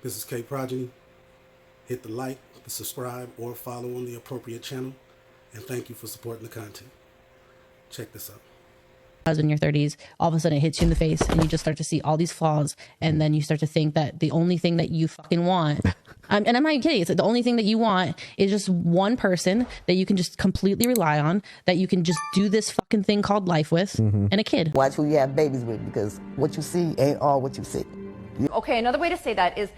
This is K Progeny. Hit the like, the subscribe, or follow on the appropriate channel. And thank you for supporting the content. Check this out. In your 30s, all of a sudden it hits you in the face and you just start to see all these flaws, and then you start to think that the only thing that you fucking want, and I'm not even kidding, it's like the only thing that you want is just one person that you can just completely rely on, that you can just do this fucking thing called life with, and a kid. Watch who you have babies with, because what you see ain't all what you see. Okay, another way to say that is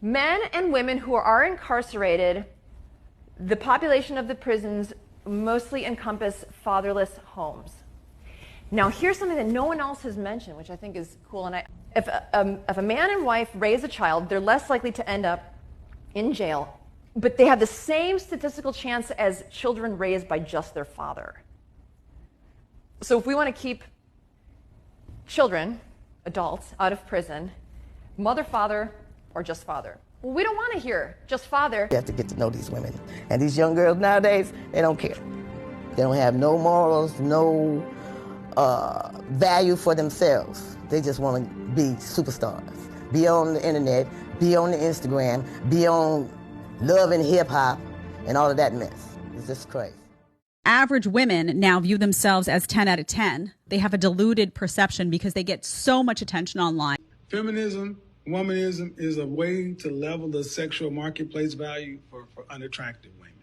men and women who are incarcerated, the population of the prisons mostly encompass fatherless homes. Now, here's something that no one else has mentioned, which I think is cool. And if a man and wife raise a child, they're less likely to end up in jail, but they have the same statistical chance as children raised by just their father. So if we want to keep children, adults, out of prison, mother, father, or just father. Well, we don't want to hear just father. You have to get to know these women. And these young girls nowadays, they don't care. They don't have no morals, no value for themselves. They just want to be superstars. Be on the internet, be on the Instagram, be on Love and Hip Hop, and all of that mess. It's just crazy. Average women now view themselves as 10 out of 10. They have a diluted perception because they get so much attention online. Feminism, womanism is a way to level the sexual marketplace value for unattractive women.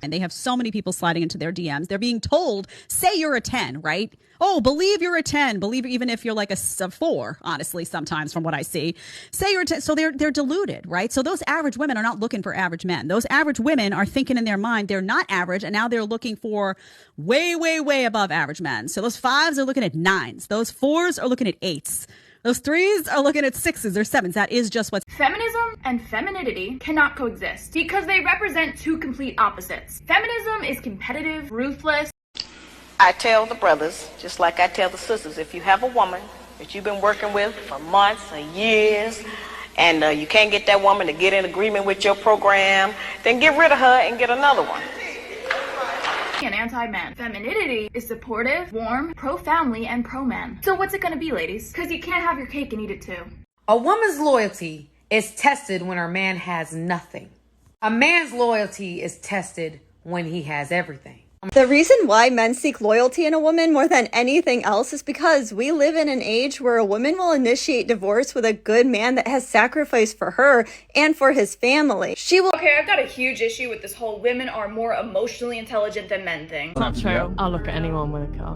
And they have so many people sliding into their DMs. They're being told, say you're a 10, right? Oh, believe you're a 10. Believe even if you're like a 4, honestly, sometimes from what I see. Say you're a 10. So they're deluded, right? So those average women are not looking for average men. Those average women are thinking in their mind they're not average, and now they're looking for way, way, way above average men. So those 5s are looking at 9s. Those 4s are looking at 8s. Those 3s are looking at 6s or 7s. That is just what... Feminism and femininity cannot coexist because they represent two complete opposites. Feminism is competitive, ruthless. I tell the brothers, just like I tell the sisters, if you have a woman that you've been working with for months or years, and you can't get that woman to get in agreement with your program, then get rid of her and get another one. And anti-men. Femininity is supportive, warm, pro-family, and pro-men. So what's it gonna be, ladies? Because you can't have your cake and eat it too. A woman's loyalty is tested when her man has nothing. A man's loyalty is tested when he has everything. The reason why men seek loyalty in a woman more than anything else is because we live in an age where a woman will initiate divorce with a good man that has sacrificed for her and for his family. She will... Okay, I've got a huge issue with this whole women are more emotionally intelligent than men thing. Not true. I'll look at anyone with a car.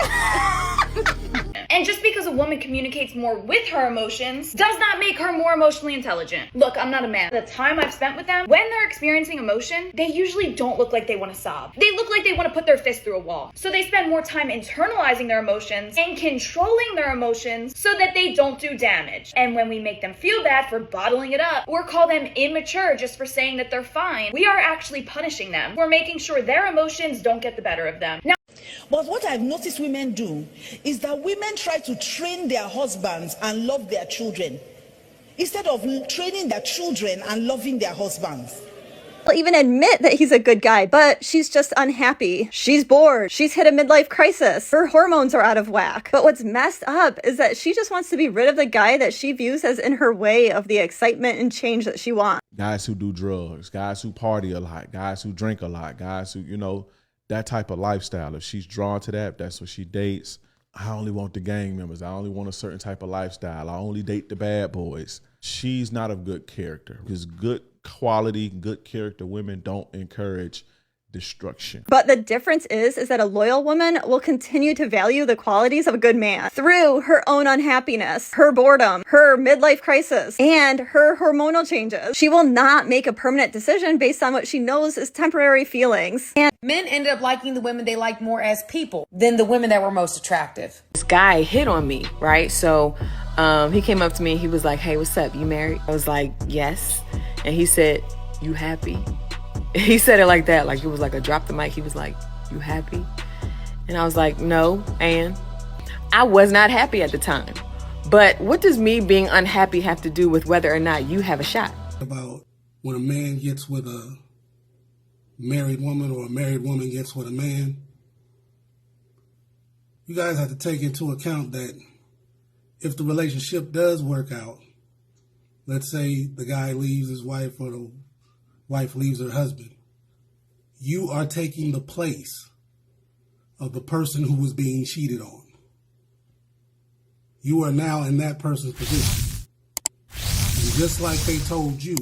And just because a woman communicates more with her emotions does not make her more emotionally intelligent. Look, I'm not a man. The time I've spent with them, when they're experiencing emotion, they usually don't look like they want to sob. They look like they want to put their fist through a wall. So they spend more time internalizing their emotions and controlling their emotions so that they don't do damage. And when we make them feel bad for bottling it up or call them immature just for saying that they're fine, we are actually punishing them. We're making sure their emotions don't get the better of them. Now, but what I've noticed women do is that women try to train their husbands and love their children instead of training their children and loving their husbands. Even admit that he's a good guy, but she's just unhappy. She's bored. She's hit a midlife crisis. Her hormones are out of whack. But what's messed up is that she just wants to be rid of the guy that she views as in her way of the excitement and change that she wants. Guys who do drugs, guys who party a lot, guys who drink a lot, guys who, that type of lifestyle. If she's drawn to that, that's what she dates. I only want the gang members. I only want a certain type of lifestyle. I only date the bad boys. She's not of good character, because good quality, good character women don't encourage destruction. But the difference is that a loyal woman will continue to value the qualities of a good man through her own unhappiness, her boredom, her midlife crisis, and her hormonal changes. She will not make a permanent decision based on what she knows is temporary feelings. And men ended up liking the women they liked more as people than the women that were most attractive. This guy hit on me, right? So he came up to me and he was like, "Hey, what's up? You married?" I was like, "Yes." And he said, "You happy?" He said it like that, like it was like a drop the mic. He was like, "You happy?" And I was like, "No." And I was not happy at the time. But what does me being unhappy have to do with whether or not you have a shot? About when a man gets with a married woman or a married woman gets with a man, you guys have to take into account that if the relationship does work out, let's say the guy leaves his wife or the wife leaves her husband, you are taking the place of the person who was being cheated on. You are now in that person's position. And just like they told you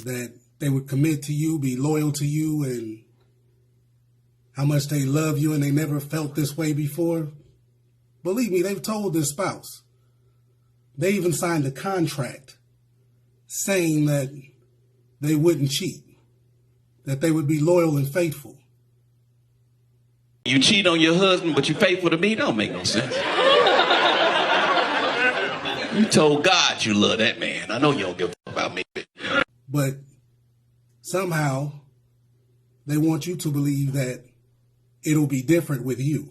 that they would commit to you, be loyal to you, and how much they love you and they never felt this way before, believe me, they've told their spouse. They even signed a contract saying that they wouldn't cheat, that they would be loyal and faithful. You cheat on your husband, but you're faithful to me? Don't make no sense. You told God you love that man. I know you don't give a fuck about me. But somehow they want you to believe that it'll be different with you.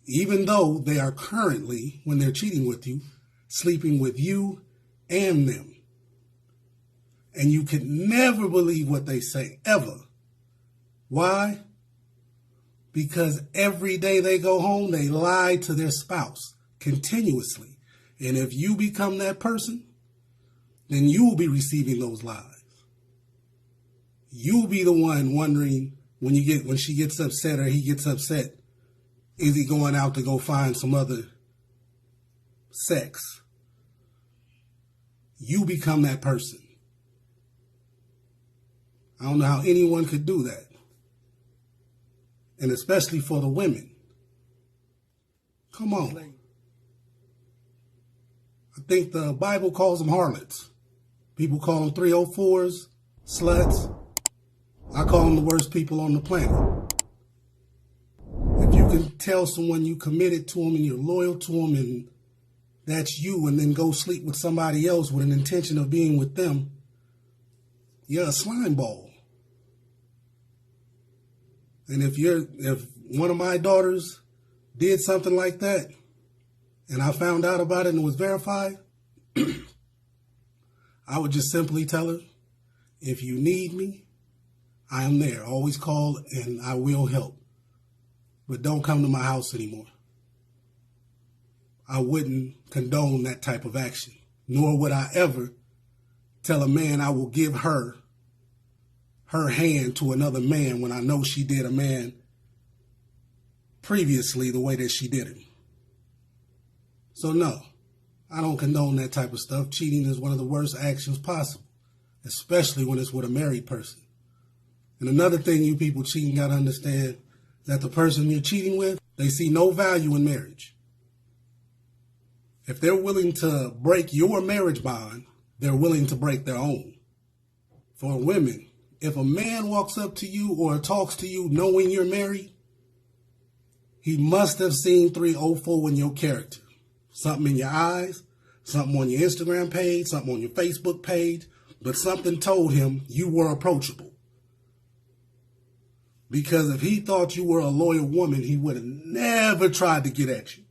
Even though they are currently, when they're cheating with you, sleeping with you and them. And you can never believe what they say, ever. Why? Because every day they go home, they lie to their spouse continuously. And if you become that person, then you will be receiving those lies. You'll be the one wondering when she gets upset or he gets upset, is he going out to go find some other sex? You become that person. I don't know how anyone could do that. And especially for the women. Come on. I think the Bible calls them harlots. People call them 304s, sluts. I call them the worst people on the planet. If you can tell someone you committed to them and you're loyal to them and that's you, and then go sleep with somebody else with an intention of being with them, you're a slime ball. And if one of my daughters did something like that, and I found out about it and it was verified, I would just simply tell her, if you need me, I am there. Always call and I will help. But don't come to my house anymore. I wouldn't condone that type of action, nor would I ever tell a man I will give her hand to another man when I know she did a man previously the way that she did him. So no, I don't condone that type of stuff. Cheating is one of the worst actions possible, especially when it's with a married person. And another thing you people cheating got to understand is that the person you're cheating with, they see no value in marriage. If they're willing to break your marriage bond, they're willing to break their own. For women, if a man walks up to you or talks to you knowing you're married, he must have seen 304 in your character. Something in your eyes, something on your Instagram page, something on your Facebook page, but something told him you were approachable. Because if he thought you were a loyal woman, he would have never tried to get at you.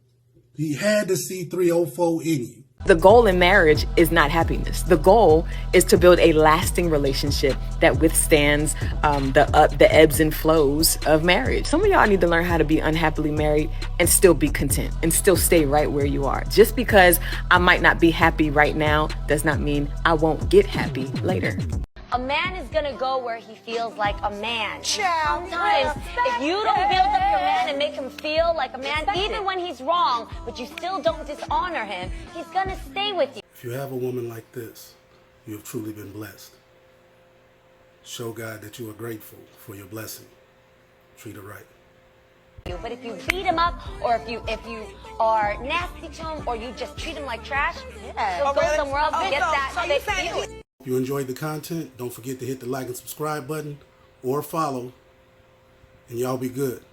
He had to see 304 in you. The goal in marriage is not happiness. The goal is to build a lasting relationship that withstands the ebbs and flows of marriage. Some of y'all need to learn how to be unhappily married and still be content and still stay right where you are. Just because I might not be happy right now does not mean I won't get happy later. A man is gonna go where he feels like a man. Sometimes, if you don't build up your man and make him feel like a man, even when he's wrong, but you still don't dishonor him, he's gonna stay with you. If you have a woman like this, you have truly been blessed. Show God that you are grateful for your blessing. Treat her right. But if you beat him up, or if you are nasty to him, or you just treat him like trash, he'll go somewhere else and get that feeling. If you enjoyed the content, don't forget to hit the like and subscribe button or follow, and y'all be good.